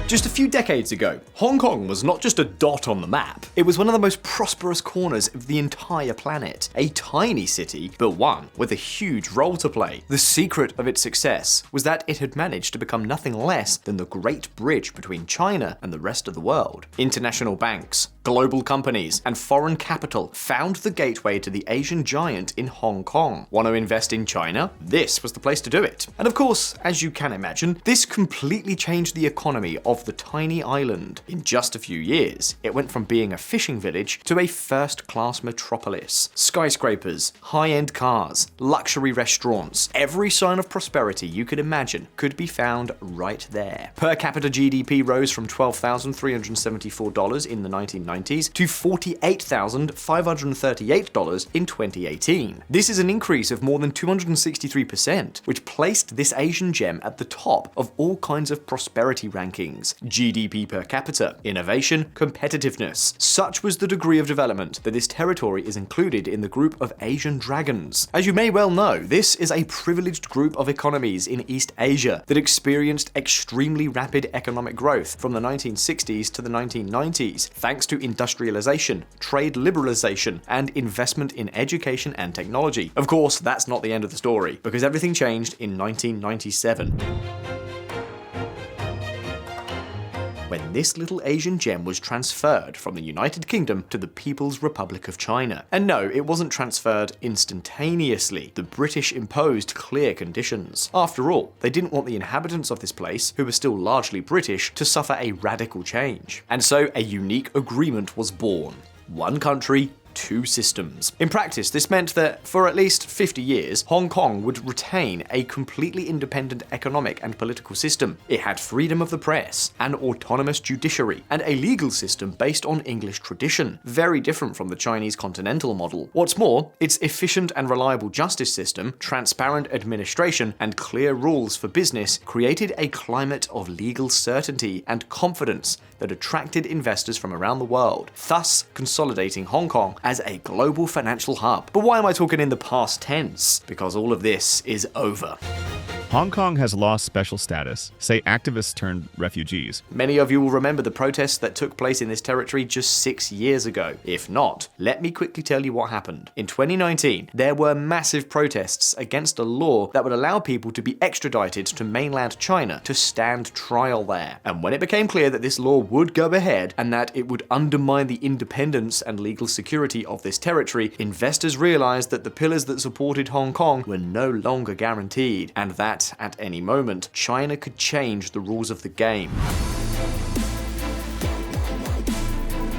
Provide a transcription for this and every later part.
Just a few decades ago, Hong Kong was not just a dot on the map, it was one of the most prosperous corners of the entire planet. A tiny city, but one with a huge role to play. The secret of its success was that it had managed to become nothing less than the great bridge between China and the rest of the world. International banks, global companies, and foreign capital found the gateway to the Asian giant in Hong Kong. Want to invest in China? This was the place to do it. And of course, as you can imagine, this completely changed the economy of the tiny island. In just a few years, it went from being a fishing village to a first-class metropolis. Skyscrapers, high-end cars, luxury restaurants, every sign of prosperity you could imagine could be found right there. Per capita GDP rose from $12,374 in the 1990s to $48,538 in 2018. This is an increase of more than 263%, which placed this Asian gem at the top of all kinds of prosperity rankings. GDP per capita, innovation, competitiveness. Such was the degree of development that this territory is included in the group of Asian dragons. As you may well know, this is a privileged group of economies in East Asia that experienced extremely rapid economic growth from the 1960s to the 1990s, thanks to industrialization, trade liberalization, and investment in education and technology. Of course, that's not the end of the story, because everything changed in 1997. When this little Asian gem was transferred from the United Kingdom to the People's Republic of China. And no, it wasn't transferred instantaneously. The British imposed clear conditions. After all, they didn't want the inhabitants of this place, who were still largely British, to suffer a radical change. And so a unique agreement was born. One country, two systems. In practice, this meant that for at least 50 years, Hong Kong would retain a completely independent economic and political system. It had freedom of the press, an autonomous judiciary, and a legal system based on English tradition, very different from the Chinese continental model. What's more, its efficient and reliable justice system, transparent administration, and clear rules for business created a climate of legal certainty and confidence that attracted investors from around the world, thus consolidating Hong Kong as a global financial hub. But why am I talking in the past tense? Because all of this is over. Hong Kong has lost special status, say activists turned refugees. Many of you will remember the protests that took place in this territory just 6 years ago. If not, let me quickly tell you what happened. In 2019, there were massive protests against a law that would allow people to be extradited to mainland China to stand trial there. And when it became clear that this law would go ahead and that it would undermine the independence and legal security of this territory, investors realized that the pillars that supported Hong Kong were no longer guaranteed, and that at any moment, China could change the rules of the game.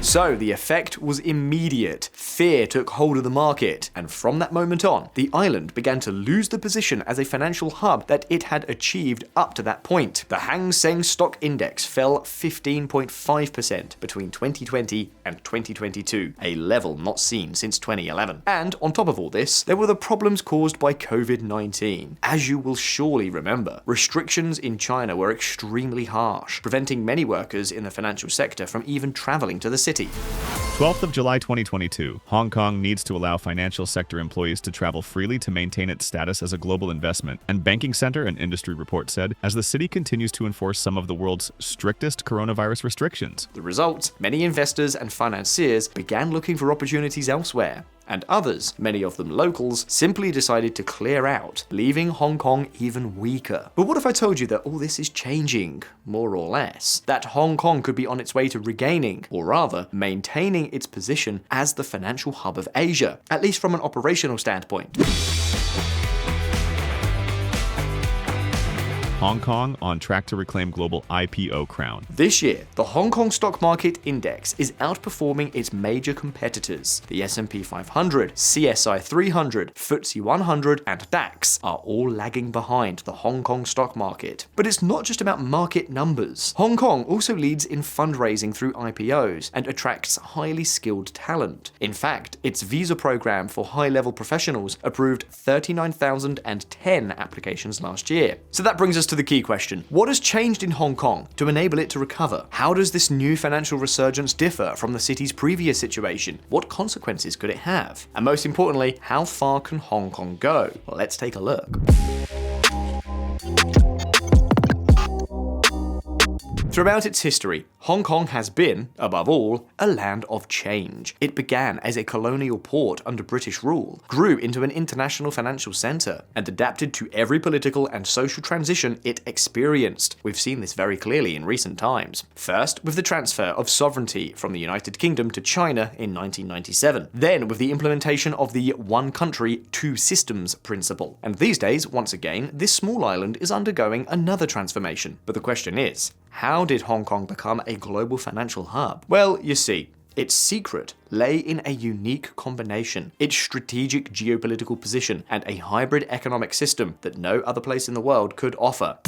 So the effect was immediate. Fear took hold of the market, and from that moment on, the island began to lose the position as a financial hub that it had achieved up to that point. The Hang Seng Stock Index fell 15.5% between 2020 and 2022, a level not seen since 2011. And on top of all this, there were the problems caused by COVID-19. As you will surely remember, restrictions in China were extremely harsh, preventing many workers in the financial sector from even traveling to the city. 12th of July 2022, Hong Kong needs to allow financial sector employees to travel freely to maintain its status as a global investment, and Banking Center, an industry report said, as the city continues to enforce some of the world's strictest coronavirus restrictions. The result, many investors and financiers began looking for opportunities elsewhere. And others, many of them locals, simply decided to clear out, leaving Hong Kong even weaker. But what if I told you that all this is changing, more or less? That Hong Kong could be on its way to regaining, or rather, maintaining its position as the financial hub of Asia, at least from an operational standpoint. Hong Kong on track to reclaim global IPO crown. This year, the Hong Kong stock market index is outperforming its major competitors. The S&P 500, CSI 300, FTSE 100, and DAX are all lagging behind the Hong Kong stock market. But it's not just about market numbers. Hong Kong also leads in fundraising through IPOs and attracts highly skilled talent. In fact, its visa program for high-level professionals approved 39,010 applications last year. So that brings us to the key question. What has changed in Hong Kong to enable it to recover? How does this new financial resurgence differ from the city's previous situation? What consequences could it have? And most importantly, how far can Hong Kong go? Well, let's take a look. Throughout its history, Hong Kong has been, above all, a land of change. It began as a colonial port under British rule, grew into an international financial centre, and adapted to every political and social transition it experienced. We've seen this very clearly in recent times. First, with the transfer of sovereignty from the United Kingdom to China in 1997. Then, with the implementation of the one country, two systems principle. And these days, once again, this small island is undergoing another transformation. But the question is, how did Hong Kong become a global financial hub? Well, you see, its secret lay in a unique combination, its strategic geopolitical position, and a hybrid economic system that no other place in the world could offer.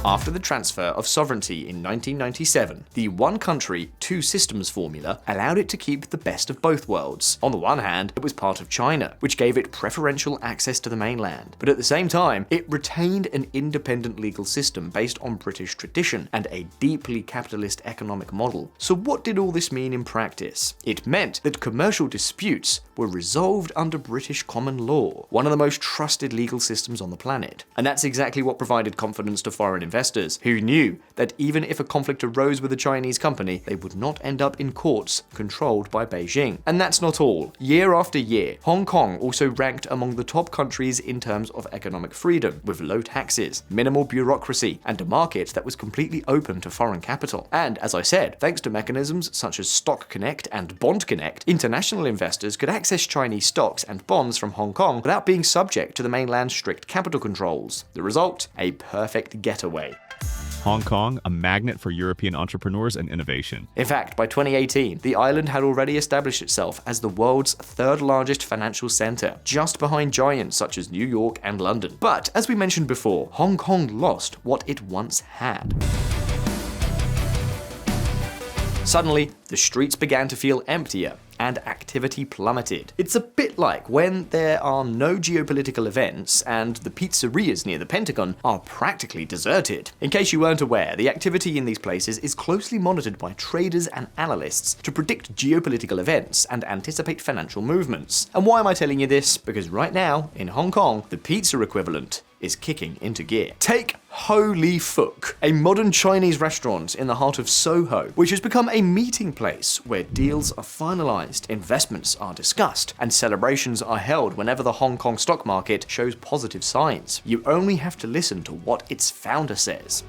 After the transfer of sovereignty in 1997, the one country, two systems formula allowed it to keep the best of both worlds. On the one hand, it was part of China, which gave it preferential access to the mainland. But at the same time, it retained an independent legal system based on British tradition and a deeply capitalist economic model. So what did all this mean in practice? It meant that commercial disputes were resolved under British common law, one of the most trusted legal systems on the planet. And that's exactly what provided confidence to foreign investors, who knew that even if a conflict arose with a Chinese company, they would not end up in courts controlled by Beijing. And that's not all. Year after year, Hong Kong also ranked among the top countries in terms of economic freedom, with low taxes, minimal bureaucracy, and a market that was completely open to foreign capital. And as I said, thanks to mechanisms such as Stock Connect and Bond Connect, international investors could access Chinese stocks and bonds from Hong Kong without being subject to the mainland's strict capital controls. The result? A perfect getaway. Hong Kong, a magnet for European entrepreneurs and innovation. In fact, by 2018, the island had already established itself as the world's third largest financial centre, just behind giants such as New York and London. But, as we mentioned before, Hong Kong lost what it once had. Suddenly, the streets began to feel emptier, and activity plummeted. It's a bit like when there are no geopolitical events and the pizzerias near the Pentagon are practically deserted. In case you weren't aware, the activity in these places is closely monitored by traders and analysts to predict geopolitical events and anticipate financial movements. And why am I telling you this? Because right now, in Hong Kong, the pizza equivalent is kicking into gear. Take Holy Fook, a modern Chinese restaurant in the heart of Soho, which has become a meeting place where deals are finalized, investments are discussed, and celebrations are held whenever the Hong Kong stock market shows positive signs. You only have to listen to what its founder says.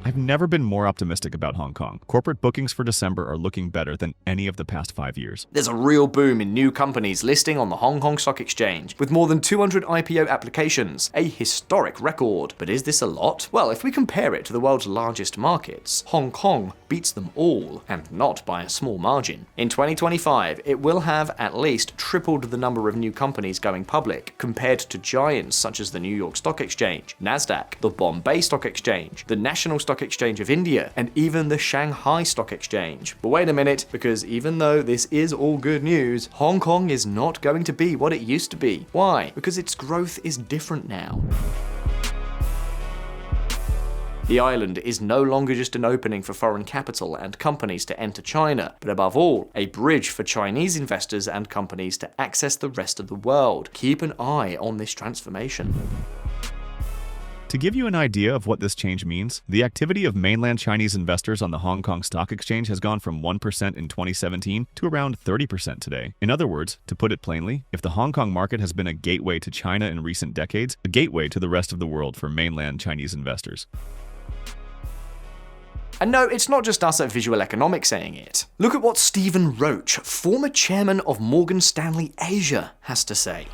I've never been more optimistic about Hong Kong. Corporate bookings for December are looking better than any of the past 5 years. There's a real boom in new companies listing on the Hong Kong Stock Exchange, with more than 200 IPO applications, a historic record. But is this a lot? Well, if we compare it to the world's largest markets, Hong Kong beats them all, and not by a small margin. In 2025, it will have at least tripled the number of new companies going public, compared to giants such as the New York Stock Exchange, Nasdaq, the Bombay Stock Exchange, the National Stock Exchange of India, and even the Shanghai Stock Exchange. But wait a minute, because even though this is all good news, Hong Kong is not going to be what it used to be. Why? Because its growth is different now. The island is no longer just an opening for foreign capital and companies to enter China, but above all, a bridge for Chinese investors and companies to access the rest of the world. Keep an eye on this transformation. To give you an idea of what this change means, the activity of mainland Chinese investors on the Hong Kong Stock Exchange has gone from 1% in 2017 to around 30% today. In other words, to put it plainly, if the Hong Kong market has been a gateway to China in recent decades, a gateway to the rest of the world for mainland Chinese investors. And no, it's not just us at Visualeconomik saying it. Look at what Stephen Roach, former chairman of Morgan Stanley Asia, has to say.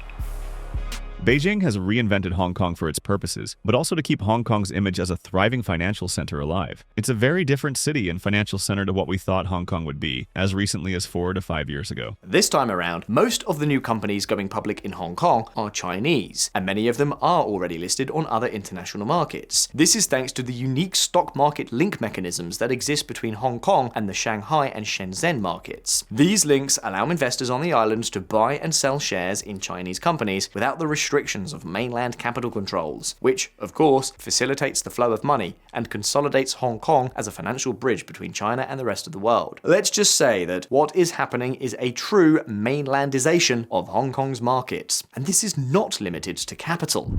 Beijing has reinvented Hong Kong for its purposes, but also to keep Hong Kong's image as a thriving financial center alive. It's a very different city and financial center to what we thought Hong Kong would be, as recently as 4 to 5 years ago. This time around, most of the new companies going public in Hong Kong are Chinese, and many of them are already listed on other international markets. This is thanks to the unique stock market link mechanisms that exist between Hong Kong and the Shanghai and Shenzhen markets. These links allow investors on the island to buy and sell shares in Chinese companies without the restrictions of mainland capital controls, which, of course, facilitates the flow of money and consolidates Hong Kong as a financial bridge between China and the rest of the world. Let's just say that what is happening is a true mainlandization of Hong Kong's markets, and this is not limited to capital.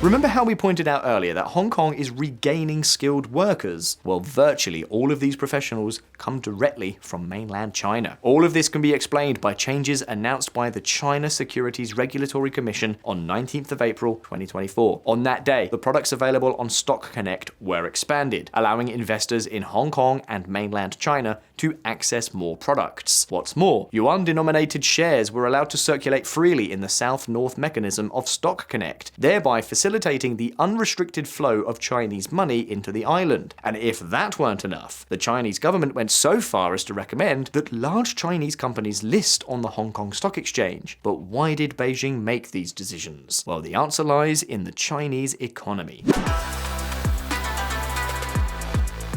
Remember how we pointed out earlier that Hong Kong is regaining skilled workers? Well, virtually all of these professionals come directly from mainland China. All of this can be explained by changes announced by the China Securities Regulatory Commission on 19th of April 2024. On that day, the products available on Stock Connect were expanded, allowing investors in Hong Kong and mainland China to access more products. What's more, yuan-denominated shares were allowed to circulate freely in the South-North mechanism of Stock Connect, thereby facilitating the unrestricted flow of Chinese money into the island. And if that weren't enough, the Chinese government went so far as to recommend that large Chinese companies list on the Hong Kong Stock Exchange. But why did Beijing make these decisions? Well, the answer lies in the Chinese economy.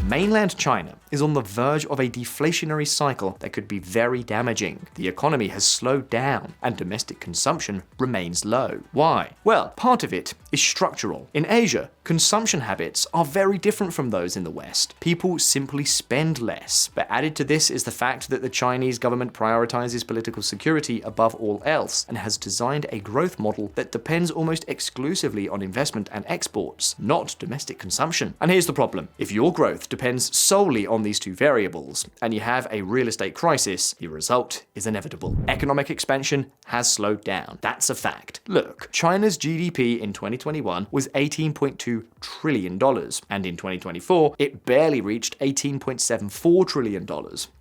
Mainland China is on the verge of a deflationary cycle that could be very damaging. The economy has slowed down and domestic consumption remains low. Why? Well, part of it is structural. In Asia, consumption habits are very different from those in the West. People simply spend less. But added to this is the fact that the Chinese government prioritizes political security above all else and has designed a growth model that depends almost exclusively on investment and exports, not domestic consumption. And here's the problem. If your growth depends solely on these two variables, and you have a real estate crisis, the result is inevitable. Economic expansion has slowed down. That's a fact. Look, China's GDP in 2021 was $18.2 trillion, and in 2024, it barely reached $18.74 trillion.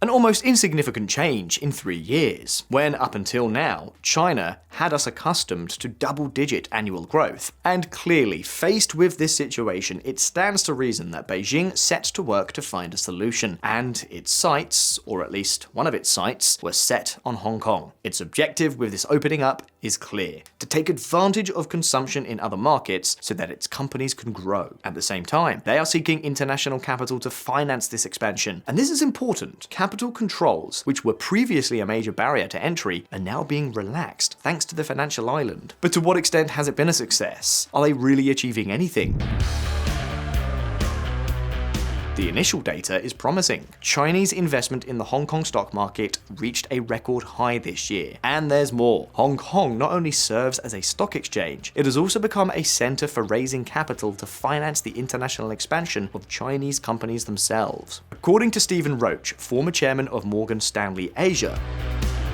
An almost insignificant change in 3 years, when up until now, China had us accustomed to double-digit annual growth. And clearly, faced with this situation, it stands to reason that Beijing set to work to find a solution, and its sights, or at least one of its sights, were set on Hong Kong. Its objective with this opening up is clear: to take advantage of consumption in other markets so that its companies can grow. At the same time, they are seeking international capital to finance this expansion. And this is important. Capital controls, which were previously a major barrier to entry, are now being relaxed thanks to the financial island. But to what extent has it been a success? Are they really achieving anything? The initial data is promising. Chinese investment in the Hong Kong stock market reached a record high this year. And there's more. Hong Kong not only serves as a stock exchange, it has also become a center for raising capital to finance the international expansion of Chinese companies themselves. According to Stephen Roach, former chairman of Morgan Stanley Asia,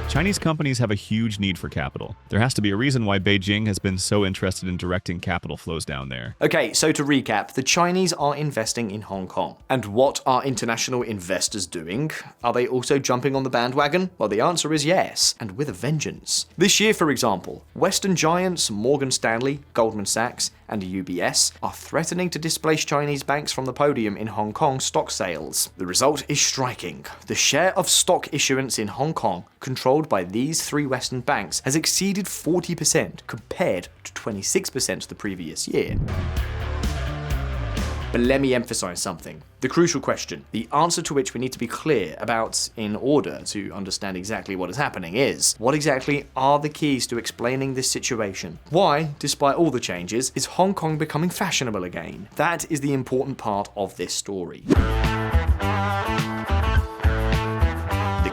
Chinese companies have a huge need for capital. There has to be a reason why Beijing has been so interested in directing capital flows down there. Okay, so to recap, the Chinese are investing in Hong Kong. And what are international investors doing? Are they also jumping on the bandwagon? Well, the answer is yes, and with a vengeance. This year, for example, Western giants Morgan Stanley, Goldman Sachs, and UBS are threatening to displace Chinese banks from the podium in Hong Kong stock sales. The result is striking. The share of stock issuance in Hong Kong controlled by these three Western banks has exceeded 40% compared to 26% the previous year. But let me emphasize something. The crucial question, the answer to which we need to be clear about in order to understand exactly what is happening is, what exactly are the keys to explaining this situation? Why, despite all the changes, is Hong Kong becoming fashionable again? That is the important part of this story.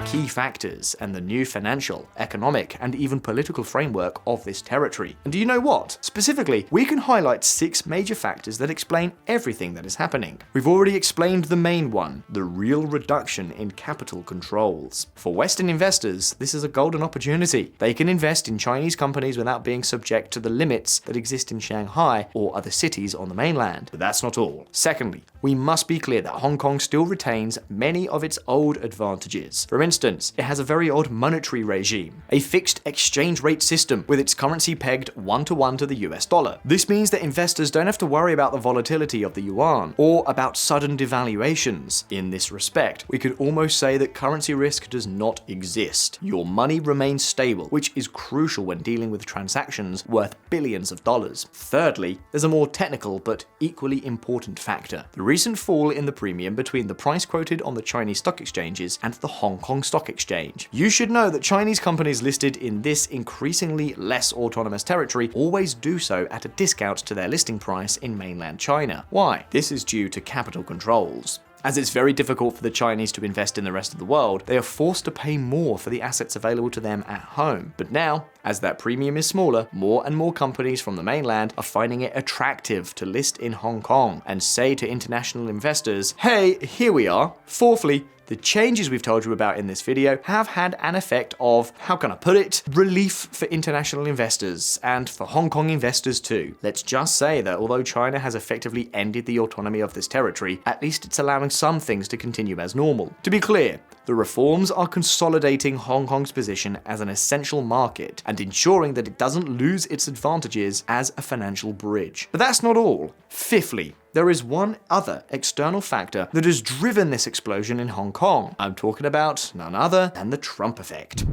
Key factors and the new financial, economic, and even political framework of this territory. And do you know what? Specifically, we can highlight 6 major factors that explain everything that is happening. We've already explained the main one, the real reduction in capital controls. For Western investors, this is a golden opportunity. They can invest in Chinese companies without being subject to the limits that exist in Shanghai or other cities on the mainland. But that's not all. Secondly, we must be clear that Hong Kong still retains many of its old advantages. For instance, it has a very odd monetary regime, a fixed exchange rate system with its currency pegged 1-to-1 to the US dollar. This means that investors don't have to worry about the volatility of the yuan or about sudden devaluations. In this respect, we could almost say that currency risk does not exist. Your money remains stable, which is crucial when dealing with transactions worth billions of dollars. Thirdly, there's a more technical but equally important factor: the recent fall in the premium between the price quoted on the Chinese stock exchanges and the Hong Kong Stock Exchange. You should know that Chinese companies listed in this increasingly less autonomous territory always do so at a discount to their listing price in mainland China. Why? This is due to capital controls. As it's very difficult for the Chinese to invest in the rest of the world, they are forced to pay more for the assets available to them at home. But now, as that premium is smaller, more and more companies from the mainland are finding it attractive to list in Hong Kong and say to international investors, hey, here we are. Fourthly, the changes we've told you about in this video have had an effect of, how can I put it, relief for international investors and for Hong Kong investors too. Let's just say that although China has effectively ended the autonomy of this territory, at least it's allowing some things to continue as normal. To be clear, the reforms are consolidating Hong Kong's position as an essential market and ensuring that it doesn't lose its advantages as a financial bridge. But that's not all. Fifthly, there is one other external factor that has driven this explosion in Hong Kong. I'm talking about none other than the Trump effect.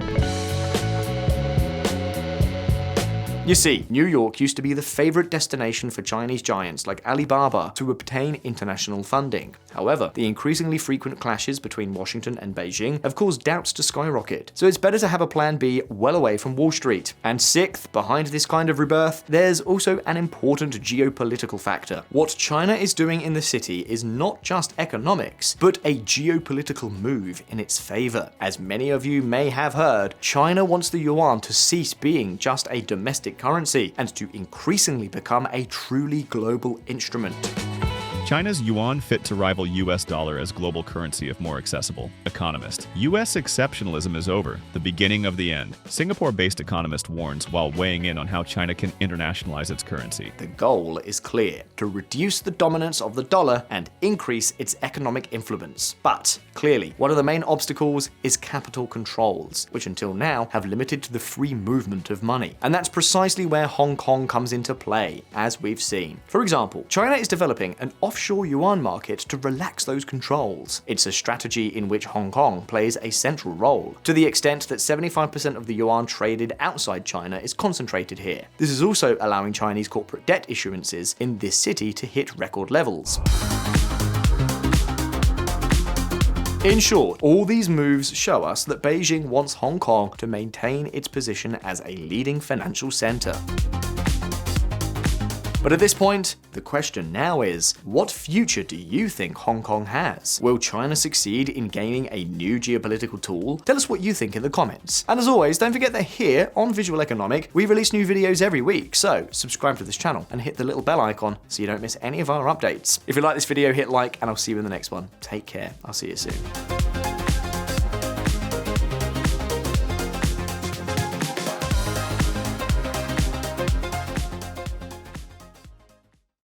You see, New York used to be the favorite destination for Chinese giants like Alibaba to obtain international funding. However, the increasingly frequent clashes between Washington and Beijing have caused doubts to skyrocket, so it's better to have a plan B well away from Wall Street. And sixth, behind this kind of rebirth, there's also an important geopolitical factor. What China is doing in the city is not just economics, but a geopolitical move in its favor. As many of you may have heard, China wants the yuan to cease being just a domestic currency and to increasingly become a truly global instrument. China's yuan fit to rival US dollar as global currency if more accessible. Economist. US exceptionalism is over, the beginning of the end. Singapore-based economist warns while weighing in on how China can internationalize its currency. The goal is clear: to reduce the dominance of the dollar and increase its economic influence. But clearly, one of the main obstacles is capital controls, which until now have limited the free movement of money. And that's precisely where Hong Kong comes into play, as we've seen. For example, China is developing an offshore yuan market to relax those controls. It's a strategy in which Hong Kong plays a central role, to the extent that 75% of the yuan traded outside China is concentrated here. This is also allowing Chinese corporate debt issuances in this city to hit record levels. In short, all these moves show us that Beijing wants Hong Kong to maintain its position as a leading financial center. But at this point, the question now is, what future do you think Hong Kong has? Will China succeed in gaining a new geopolitical tool? Tell us what you think in the comments. And as always, don't forget that here on Visualeconomik, we release new videos every week, so subscribe to this channel and hit the little bell icon so you don't miss any of our updates. If you like this video, hit like, and I'll see you in the next one. Take care. I'll see you soon.